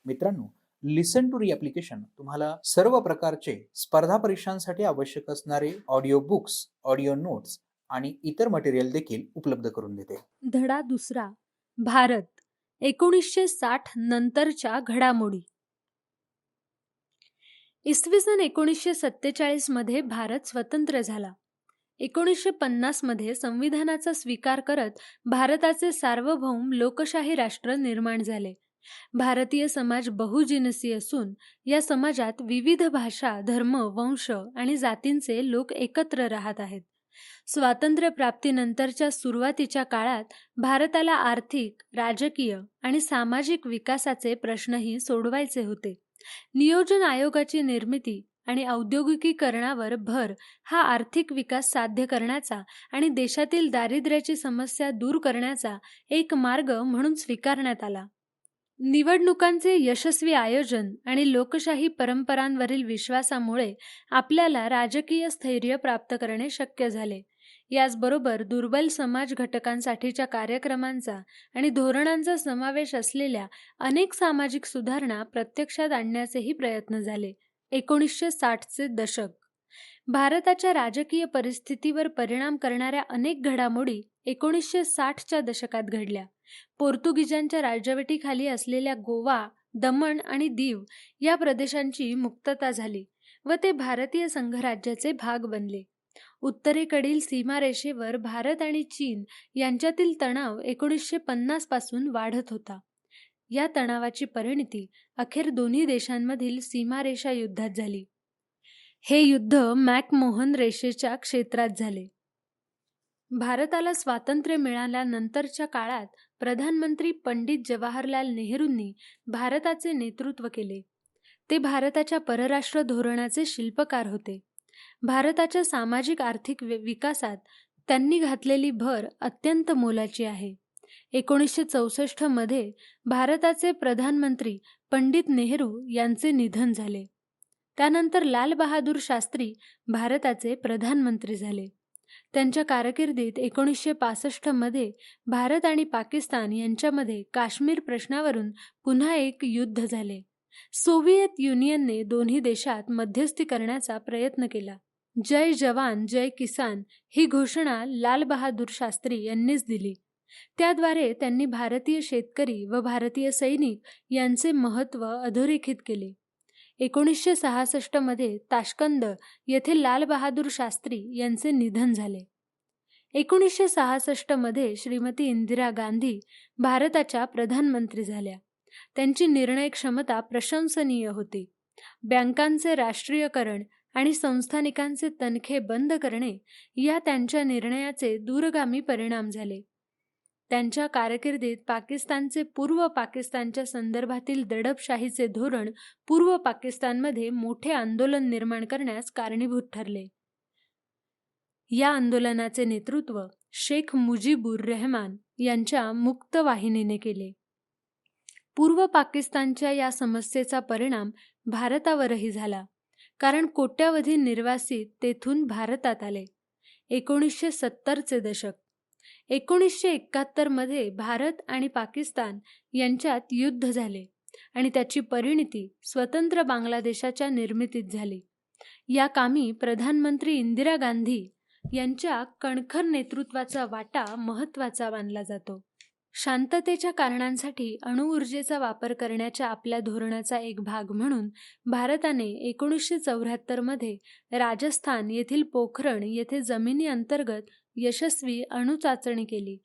मित्रांनो, लिसन टू री ॲप्लिकेशन तुम्हाला सर्व प्रकारचे स्पर्धा परीक्षांसाठी आवश्यक असणारे ऑडिओ बुक्स, ऑडिओ नोट्स आणि इतर मटेरियल देखील उपलब्ध करून देते. धडा दुसरा. भारत 1960 नंतरच्या घडामोडी. इसवी सन 1947 मध्ये भारत स्वतंत्र झाला. 1950 मध्ये संविधानाचा स्वीकार करत भारताचे सार्वभौम लोकशाही राष्ट्र निर्माण झाले. भारतीय समाज बहुजिनसी असून या समाजात विविध भाषा, धर्म, वंश आणि जातींचे लोक एकत्र राहत आहेत. स्वातंत्र्यप्राप्तीनंतरच्या सुरुवातीच्या काळात भारताला आर्थिक, राजकीय आणि सामाजिक विकासाचे प्रश्नही सोडवायचे होते. नियोजन आयोगाची निर्मिती आणि औद्योगिकीकरणावर भर हा आर्थिक विकास साध्य करण्याचा आणि देशातील दारिद्र्याची समस्या दूर करण्याचा एक मार्ग म्हणून स्वीकारण्यात आला. निवडणुकांचे यशस्वी आयोजन आणि लोकशाही परंपरांवरील विश्वासामुळे आपल्याला राजकीय स्थैर्य प्राप्त करणे शक्य झाले. याचबरोबर दुर्बल समाज घटकांसाठीच्या कार्यक्रमांचा आणि धोरणांचा समावेश असलेल्या अनेक सामाजिक सुधारणा प्रत्यक्षात आणण्याचेही प्रयत्न झाले. 1960चे दशक. भारताच्या राजकीय परिस्थितीवर परिणाम करणाऱ्या अनेक घडामोडी 1960च्या दशकात घडल्या. पोर्तुगीजांच्या राजवटीखाली असलेल्या गोवा, दमण आणि दीव या प्रदेशांची मुक्तता झाली व ते भारतीय संघराज्याचे भाग बनले. उत्तरेकडील सीमारेषेवर भारत आणि चीन यांच्यातील तणाव 1950 पासून वाढत होता. या तणावाची परिणती अखेर दोन्ही देशांमधील सीमारेषा युद्धात झाली. हे युद्ध मॅकमोहन रेषेच्या क्षेत्रात झाले. भारताला स्वातंत्र्य मिळाल्यानंतरच्या काळात प्रधानमंत्री पंडित जवाहरलाल नेहरूंनी भारताचे नेतृत्व केले. ते भारताच्या परराष्ट्र धोरणाचे शिल्पकार होते. भारताच्या सामाजिक आर्थिक विकासात त्यांनी घातलेली भर अत्यंत मोलाची आहे. 1964 मध्ये भारताचे प्रधानमंत्री पंडित नेहरू यांचे निधन झाले. त्यानंतर लाल बहादूर शास्त्री भारताचे प्रधानमंत्री झाले. त्यांच्या कारकिर्दीत 1965 मध्ये भारत आणि पाकिस्तान यांच्यामध्ये काश्मीर प्रश्नावरून पुन्हा एक युद्ध झाले. सोव्हिएत युनियनने दोन्ही देशात मध्यस्थी करण्याचा प्रयत्न केला. जय जवान जय किसान ही घोषणा लाल बहादूर शास्त्री यांनीच दिली. त्याद्वारे त्यांनी भारतीय शेतकरी व भारतीय सैनिक यांचे महत्त्व अधोरेखित केले. 1966 मध्ये ताश्कंद येथे लाल बहादूर शास्त्री यांचे निधन झाले. 1966 मध्ये श्रीमती इंदिरा गांधी भारताच्या प्रधानमंत्री झाल्या. त्यांची निर्णय क्षमता प्रशंसनीय होती. बँकांचे राष्ट्रीयकरण आणि संस्थानिकांचे तनखे बंद करणे या त्यांच्या निर्णयाचे दूरगामी परिणाम झाले. त्यांच्या कारकिर्दीत पाकिस्तानचे पूर्व पाकिस्तानच्या संदर्भातील दडपशाहीचे धोरण पूर्व पाकिस्तानमध्ये मोठे आंदोलन निर्माण करण्यास कारणीभूत ठरले. या आंदोलनाचे नेतृत्व शेख मुजीबुर रहमान यांच्या मुक्त वाहिनीने केले. पूर्व पाकिस्तानच्या या समस्येचा परिणाम भारतावरही झाला, कारण कोट्यावधी निर्वासित तेथून भारतात आले. 1970चे दशक. 1971 मध्ये भारत आणि पाकिस्तान यांच्यात युद्ध झाले आणि त्याची परिणती स्वतंत्र बांगलादेशाच्या निर्मितीत झाली. या कामी प्रधानमंत्री इंदिरा गांधी यांच्या कणखर नेतृत्वाचा वाटा महत्त्वाचा मानला जातो. शांततेच्या कारणांसाठी अणुऊर्जेचा वापर करण्याच्या आपल्या धोरणाचा एक भाग म्हणून भारताने 1974 मध्ये राजस्थान येथील पोखरण येथे जमिनी अंतर्गत यशस्वी अणुचाचणी केली.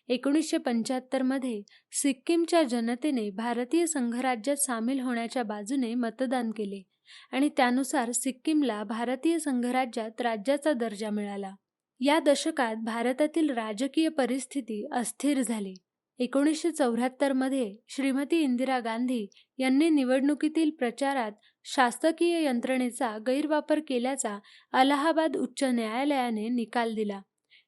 1975 मध्ये सिक्कीमच्या जनतेने भारतीय संघराज्यात सामील होण्याच्या बाजूने मतदान केले आणि त्यानुसार सिक्कीमला भारतीय संघराज्यात राज्याचा दर्जा मिळाला. या दशकात भारतातील राजकीय परिस्थिती अस्थिर झाली. 1974 मध्ये श्रीमती इंदिरा गांधी यांनी निवडणुकीतील प्रचारात शासकीय यंत्रणेचा गैरवापर केल्याचा अलाहाबाद उच्च न्यायालयाने निकाल दिला.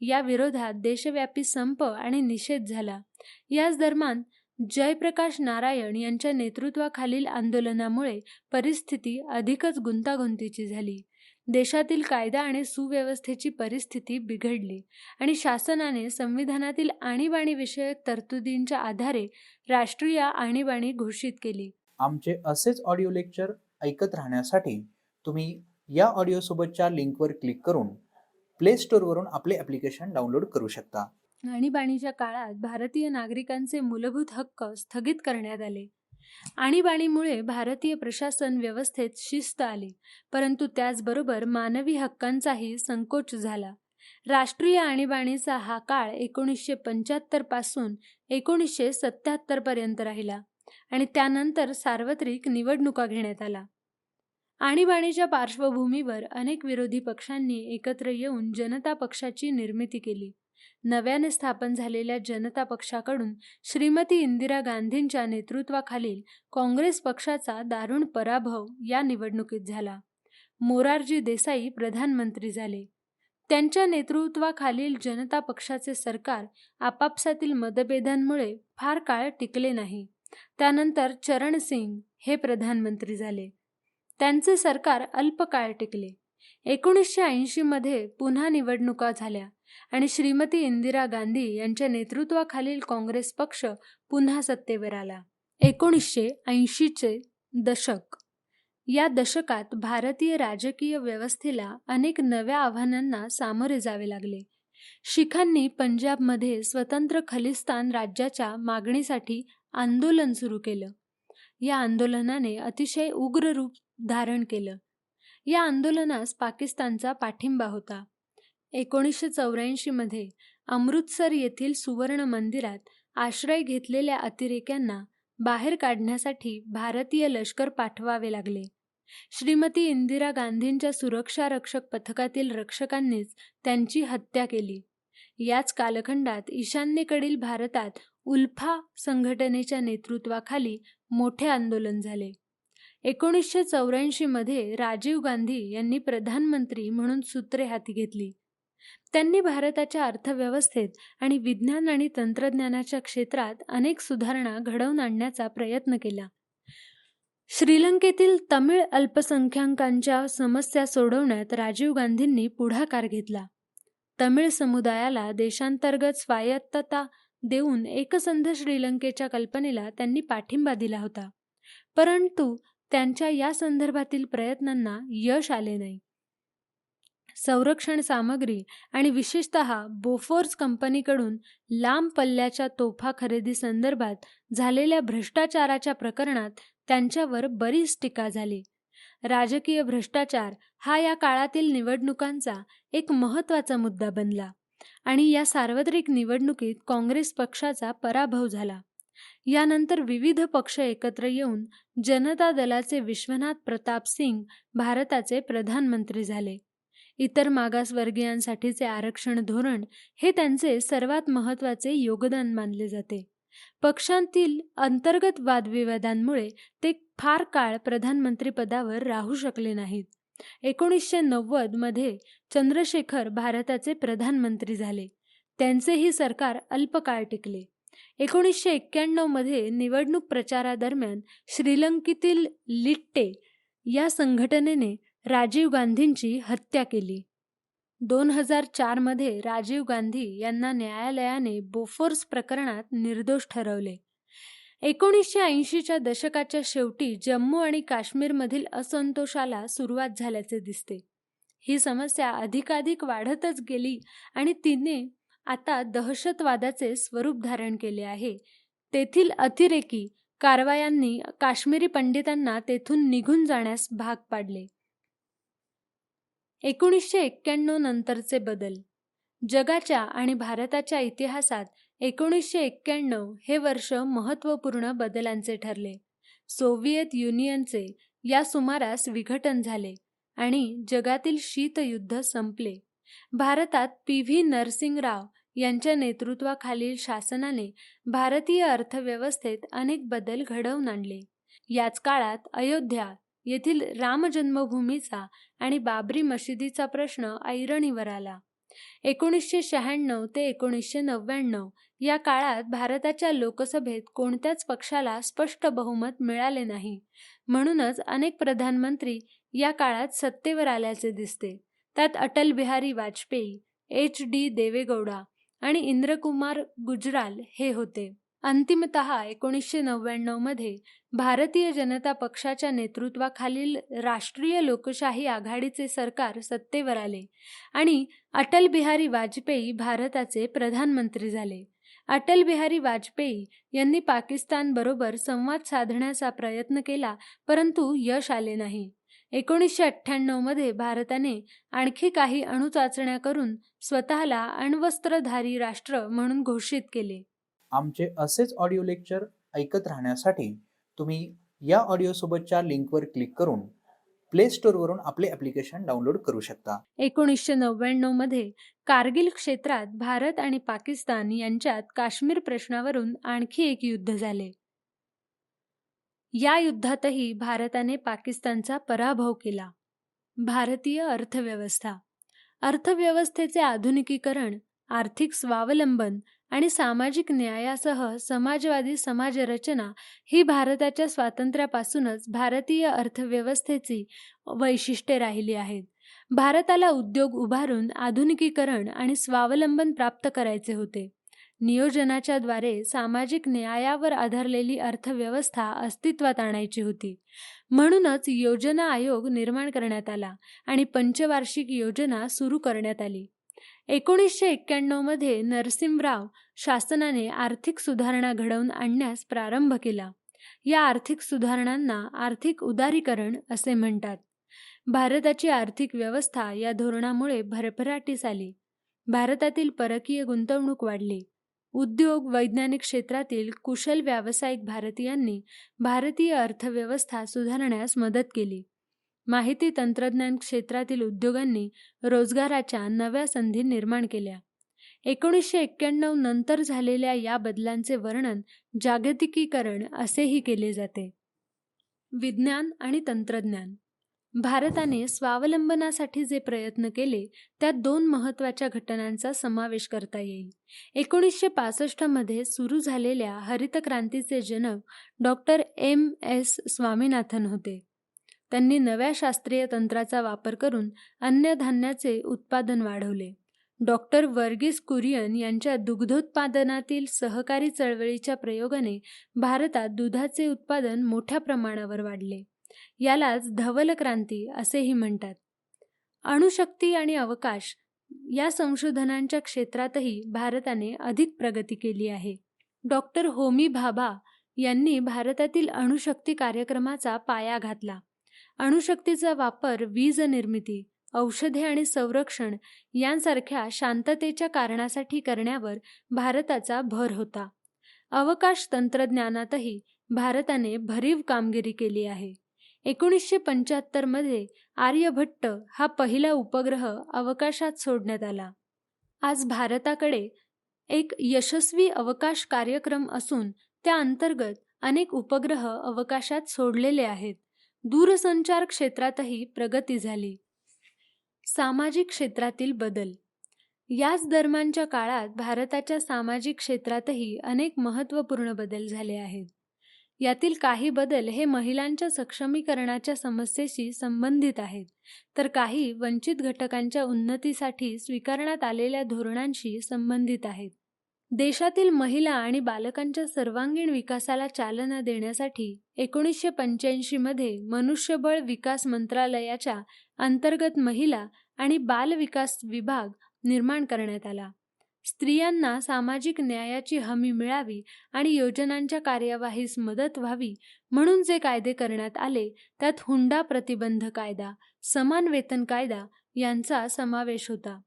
या विरोधात देशव्यापी संप आणि निषेध झाला. याच दरम्यान जयप्रकाश नारायण यांच्या नेतृत्वाखालील आंदोलनामुळे परिस्थिती अधिकच गुंतागुंतीची झाली. देशातील कायदा आणि सुव्यवस्थेची परिस्थिती बिघडली आणि शासनाने संविधानातील आणीबाणी विषयक तरतुदींच्या आधारे राष्ट्रीय आणीबाणी घोषित केली. आमचे असेच ऑडिओ लेक्चर ऐकत राहण्यासाठी तुम्ही या ऑडिओसोबतच्या लिंकवर क्लिक करून प्ले स्टोअरवरून आपले ॲप्लिकेशन डाउनलोड करू शकता. आणीबाणीच्या काळात भारतीय नागरिकांचे मूलभूत हक्क स्थगित करण्यात आले. आणीबाणीमुळे भारतीय प्रशासन व्यवस्थेत शिस्त आली, परंतु त्याचबरोबर मानवी हक्कांचाही संकोच झाला. राष्ट्रीय आणीबाणीचा हा काळ 1975 पासून 1977 पर्यंत राहिला आणि त्यानंतर सार्वत्रिक निवडणुका घेण्यात आल्या. आणीबाणीच्या पार्श्वभूमीवर अनेक विरोधी पक्षांनी एकत्र येऊन जनता पक्षाची निर्मिती केली. नव्याने स्थापन झालेल्या जनता पक्षाकडून श्रीमती इंदिरा गांधींच्या नेतृत्वाखालील काँग्रेस पक्षाचा दारुण पराभव या निवडणुकीत झाला. मोरारजी देसाई प्रधानमंत्री झाले. त्यांच्या नेतृत्वाखालील जनता पक्षाचे सरकार आपापसातील मतभेदांमुळे फार काळ टिकले नाही. त्यानंतर चरण सिंग हे प्रधानमंत्री झाले. त्यांचे सरकार अल्प काळ टिकले. 1980 मध्ये पुन्हा निवडणुका झाल्या आणि श्रीमती इंदिरा गांधी यांच्या नेतृत्वाखालील काँग्रेस पक्ष पुन्हा सत्तेवर आला. 1980चे दशक. या दशकात भारतीय राजकीय व्यवस्थेला अनेक नव्या आव्हानांना सामोरे जावे लागले. शीखांनी पंजाबमध्ये स्वतंत्र खलिस्तान राज्याच्या मागणीसाठी आंदोलन सुरू केलं. या आंदोलनाने अतिशय उग्र रूप धारण केलं. या आंदोलनास पाकिस्तानचा पाठिंबा होता. 1984 मध्ये अमृतसर येथील सुवर्ण मंदिरात आश्रय घेतलेल्या अतिरेक्यांना बाहेर काढण्यासाठी भारतीय लष्कर पाठवावे लागले. श्रीमती इंदिरा गांधींच्या सुरक्षा रक्षक पथकातील रक्षकांनीच त्यांची हत्या केली. याच कालखंडात ईशान्येकडील भारतात उल्फा संघटनेच्या नेतृत्वाखाली मोठे आंदोलन झाले. 1984 मध्ये राजीव गांधी यांनी प्रधानमंत्री म्हणून सूत्रे हाती घेतली. त्यांनी भारताच्या अर्थव्यवस्थेत आणि विज्ञान आणि तंत्रज्ञानाच्या क्षेत्रात अनेक सुधारणा घडवून आणण्याचा प्रयत्न केला. श्रीलंकेतील तमिळ अल्पसंख्याकांच्या समस्या सोडवण्यात राजीव गांधींनी पुढाकार घेतला. तमिळ समुदायाला देशांतर्गत स्वायत्तता देऊन एकसंध श्रीलंकेच्या कल्पनेला त्यांनी पाठिंबा दिला होता, परंतु त्यांच्या या संदर्भातील प्रयत्नांना यश आले नाही. संरक्षण सामग्री आणि विशेषतः बोफोर्स कंपनीकडून लांब पल्ल्याच्या तोफा खरेदी संदर्भात झालेल्या भ्रष्टाचाराच्या प्रकरणात त्यांच्यावर बरीच टीका झाली. राजकीय भ्रष्टाचार हा या काळातील निवडणुकांचा एक महत्त्वाचा मुद्दा बनला आणि या सार्वत्रिक निवडणुकीत काँग्रेस पक्षाचा पराभव झाला. यानंतर विविध पक्ष एकत्र येऊन जनता दलाचे विश्वनाथ प्रताप सिंग भारताचे प्रधानमंत्री झाले. इतर मागासवर्गीयांसाठीचे आरक्षण धोरण हे त्यांचे सर्वात महत्त्वाचे योगदान मानले जाते. पक्षांतील अंतर्गत वादविवादांमुळे ते फार काळ प्रधानमंत्रीपदावर राहू शकले नाहीत. 1990 मध्ये चंद्रशेखर भारताचे प्रधानमंत्री झाले. त्यांचेही सरकार अल्पकाळ टिकले. 1991 मध्ये निवडणूक प्रचारादरम्यान श्रीलंकेतील लिट्टे या संघटनेने राजीव गांधींची हत्या केली. 2004 मध्ये राजीव गांधी यांना न्यायालयाने बोफोर्स प्रकरणात निर्दोष ठरवले. 1980च्या दशकाच्या शेवटी जम्मू आणि काश्मीरमधील असंतोषाला सुरुवात झाल्याचे दिसते. ही समस्या अधिकाधिक वाढतच गेली आणि तिने आता दहशतवादाचे स्वरूप धारण केले आहे. तेथील अतिरेकी कारवायांनी काश्मीरी पंडितांना तेथून निघून जाण्यास भाग पाडले. 1991 नंतरचे बदल. जगाच्या आणि भारताच्या इतिहासात 1991 हे वर्ष महत्त्वपूर्ण बदलांचे ठरले. सोव्हिएत युनियनचे या सुमारास विघटन झाले आणि जगातील शीतयुद्ध संपले. भारतात पी.व्ही. नरसिंगराव यांच्या नेतृत्वाखालील शासनाने भारतीय अर्थव्यवस्थेत अनेक बदल घडवून आणले. याच काळात अयोध्या येथील राम जन्मभूमीचा आणि बाबरी मशिदीचा प्रश्न ऐरणीवर आला. 1996 ते 1999 या काळात भारताच्या लोकसभेत कोणत्याच पक्षाला स्पष्ट बहुमत मिळाले नाही. म्हणूनच अनेक प्रधानमंत्री या काळात सत्तेवर आल्याचे दिसते. त्यात अटल बिहारी वाजपेयी, एच.डी. देवेगौडा आणि इंद्रकुमार गुजराल हे होते. अंतिमतः 1999 मध्ये भारतीय जनता पक्षाच्या नेतृत्वाखालील राष्ट्रीय लोकशाही आघाडीचे सरकार सत्तेवर आले आणि अटल बिहारी वाजपेयी भारताचे प्रधानमंत्री झाले. अटल बिहारी वाजपेयी यांनी पाकिस्तानबरोबर संवाद साधण्याचा प्रयत्न केला, परंतु यश आले नाही. 1998 मध्ये भारताने आणखी काही अणुचाचण्या करून स्वतःला अण्वस्त्रधारी राष्ट्र म्हणून घोषित केले. आमचे असेच ऑडिओ लेक्चर ऐकत राहण्यासाठी तुम्ही या ऑडिओसोबतच्या लिंकवर क्लिक करून प्ले स्टोअरवरून आपले ॲप्लिकेशन डाउनलोड करू शकता. 1999 मध्ये कारगिल क्षेत्रात भारत आणि पाकिस्तान यांच्यात काश्मीर प्रश्नावरून आणखी एक युद्ध झाले. या युद्धातही भारताने पाकिस्तानचा पराभव केला. भारतीय अर्थव्यवस्थेचे आधुनिकीकरण, आर्थिक स्वावलंबन आणि सामाजिक न्यायासह समाजवादी समाजरचना ही भारताच्या स्वातंत्र्यापासूनच भारतीय अर्थव्यवस्थेची वैशिष्ट्ये राहिली आहेत. भारताला उद्योग उभारून आधुनिकीकरण आणि स्वावलंबन प्राप्त करायचे होते. नियोजनाच्या द्वारे सामाजिक न्यायावर आधारलेली अर्थव्यवस्था अस्तित्वात आणायची होती. म्हणूनच योजना आयोग निर्माण करण्यात आला आणि पंचवार्षिक योजना सुरू करण्यात आली. 1991 मध्ये नरसिंहराव शासनाने आर्थिक सुधारणा घडवून आणण्यास प्रारंभ केला. या आर्थिक सुधारणांना आर्थिक उदारीकरण असे म्हणतात. भारताची आर्थिक व्यवस्था या धोरणामुळे भरभराटीस आली. भारतातील परकीय गुंतवणूक वाढली. उद्योग, वैज्ञानिक क्षेत्रातील कुशल व्यावसायिक भारतीयांनी भारतीय अर्थव्यवस्था सुधारण्यास मदत केली. माहिती तंत्रज्ञान क्षेत्रातील उद्योगांनी रोजगाराच्या नव्या संधी निर्माण केल्या. 1991 नंतर झालेल्या या बदलांचे वर्णन जागतिकीकरण असेही केले जाते. विज्ञान आणि तंत्रज्ञान. भारताने स्वावलंबनासाठी जे प्रयत्न केले त्यात 2 महत्त्वाच्या घटनांचा समावेश करता येईल. 1965 मध्ये सुरू झालेल्या हरित क्रांतीचे जनक डॉक्टर M.S. स्वामीनाथन होते. त्यांनी नव्या शास्त्रीय तंत्राचा वापर करून अन्नधान्याचे उत्पादन वाढवले. डॉक्टर वर्गीस कुरियन यांच्या दुग्धोत्पादनातील सहकारी चळवळीच्या प्रयोगाने भारतात दुधाचे उत्पादन मोठ्या प्रमाणावर वाढले. यालाच धवल क्रांती असेही म्हणतात. अणुशक्ती आणि अवकाश या संशोधनांच्या क्षेत्रातही भारताने अधिक प्रगती केली आहे. डॉक्टर होमी भाभा यांनी भारतातील अणुशक्ती कार्यक्रमाचा पाया घातला. अणुशक्तीचा वापर वीज निर्मिती, औषधे आणि संरक्षण यांसारख्या शांततेच्या कारणासाठी करण्यावर भारताचा भर होता. अवकाश तंत्रज्ञानातही भारताने भरीव कामगिरी केली आहे. 1975 मध्ये आर्यभट्ट हा पहिला उपग्रह अवकाशात सोडण्यात आला. आज भारताकडे एक यशस्वी अवकाश कार्यक्रम असून त्या अंतर्गत अनेक उपग्रह अवकाशात सोडलेले आहेत. दूरसंचार क्षेत्रातही प्रगती झाली. सामाजिक क्षेत्रातील बदल. याच दरम्यानच्या काळात भारताच्या सामाजिक क्षेत्रातही अनेक महत्त्वपूर्ण बदल झाले आहेत. यातील काही बदल हे महिलांच्या सक्षमीकरणाच्या समस्येशी संबंधित आहेत, तर काही वंचित घटकांच्या उन्नतीसाठी स्वीकारण्यात आलेल्या धोरणांशी संबंधित आहेत. देशातील महिला आणि बालकांच्या सर्वांगीण विकासाला चालना देण्यासाठी 1985 मध्ये मनुष्यबळ विकास मंत्रालयाच्या अंतर्गत महिला आणि बाल विकास विभाग निर्माण करण्यात आला. स्त्रियांना सामाजिक न्यायाची हमी मिळावी आणि योजनांच्या कार्यवाहीस मदत व्हावी म्हणून जे कायदे करण्यात आले त्यात हुंडा प्रतिबंध कायदा, समान वेतन कायदा यांचा समावेश होता.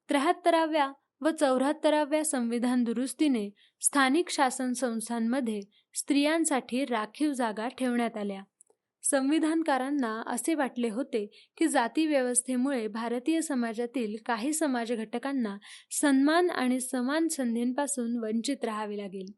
73व्या व 74व्या संविधान दुरुस्तीने स्थानिक शासन संस्थांमध्ये स्त्रियांसाठी राखीव जागा ठेवण्यात आल्या. संविधानकारांना असे वाटले होते की जाती व्यवस्थेमुळे भारतीय समाजातील काही समाज घटकांना सन्मान आणि समान संधींपासून वंचित राहावे लागेल.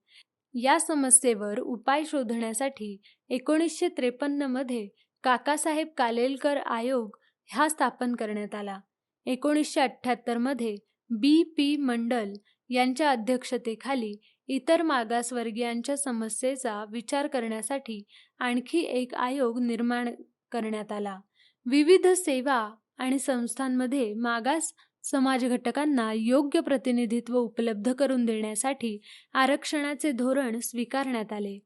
या समस्येवर उपाय शोधण्यासाठी 1953 मध्ये काकासाहेब कालेलकर आयोग हा स्थापन करण्यात आला. 1978 मध्ये B.P. मंडल यांच्या अध्यक्षतेखाली इतर मागासवर्गीयांच्या समस्येचा विचार करण्यासाठी आणखी एक आयोग निर्माण करण्यात आला. विविध सेवा आणि संस्थांमध्ये मागास समाज घटकांना योग्य प्रतिनिधित्व उपलब्ध करून देण्यासाठी आरक्षणाचे धोरण स्वीकारण्यात आले.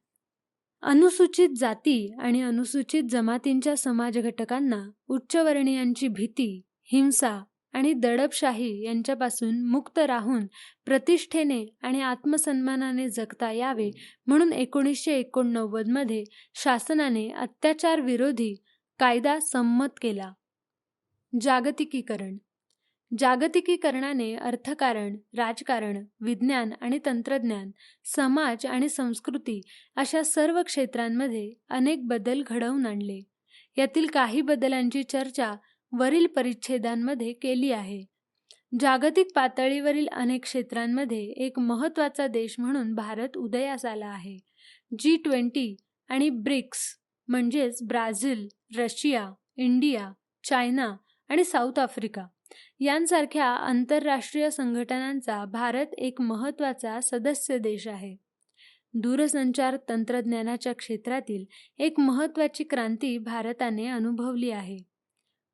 अनुसूचित जाती आणि अनुसूचित जमातींच्या समाज घटकांना उच्चवर्णीयांची भीती, हिंसा आणि दडपशाही यांच्यापासून मुक्त राहून प्रतिष्ठेने आणि आत्मसन्मानाने जगता यावे म्हणून 1989 मध्ये शासनाने अत्याचार विरोधी कायदा संमत केला. जागतिकीकरण. जागतिकीकरणाने अर्थकारण, राजकारण, विज्ञान आणि तंत्रज्ञान, समाज आणि संस्कृती अशा सर्व क्षेत्रांमध्ये अनेक बदल घडवून आणले. यातील काही बदलांची चर्चा वरील परिच्छेदांमध्ये केली आहे. जागतिक पातळीवरील अनेक क्षेत्रांमध्ये एक महत्त्वाचा देश म्हणून भारत उदयास आला आहे. G20 आणि ब्रिक्स म्हणजेच ब्राझील, रशिया, इंडिया, चायना आणि साऊथ आफ्रिका यांसारख्या आंतरराष्ट्रीय संघटनांचा भारत एक महत्त्वाचा सदस्य देश आहे. दूरसंचार तंत्रज्ञानाच्या क्षेत्रातील एक महत्त्वाची क्रांती भारताने अनुभवली आहे.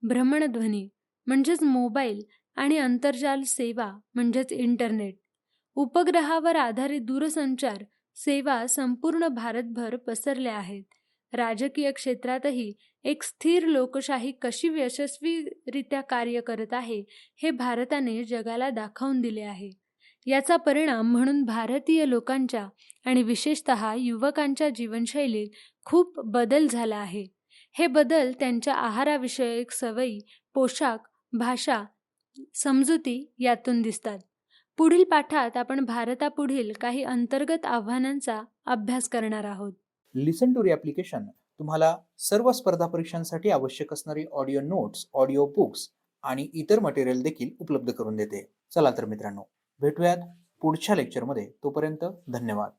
भ्रमणध्वनी म्हणजेच मोबाईल आणि आंतरजाल सेवा म्हणजेच इंटरनेट, उपग्रहावर आधारित दूरसंचार सेवा संपूर्ण भारतभर पसरल्या आहेत. राजकीय क्षेत्रातही एक स्थिर लोकशाही कशी यशस्वीरित्या कार्य करत आहे हे भारताने जगाला दाखवून दिले आहे. याचा परिणाम म्हणून भारतीय लोकांच्या आणि विशेषतः युवकांच्या जीवनशैलीत खूप बदल झाला आहे. हे बदल त्यांच्या आहाराविषयक सवयी, पोशाख, भाषा, समजुती यातून दिसतात. पुढील पाठात आपण भारतापुढील काही अंतर्गत आव्हानांचा अभ्यास करणार आहोत. लिसन टू री ॲप्लिकेशन तुम्हाला सर्व स्पर्धा परीक्षांसाठी आवश्यक असणारी ऑडिओ नोट्स, ऑडिओ बुक्स आणि इतर मटेरियल देखील उपलब्ध करून देते. चला तर मित्रांनो, भेटूयात पुढच्या लेक्चरमध्ये. तोपर्यंत धन्यवाद.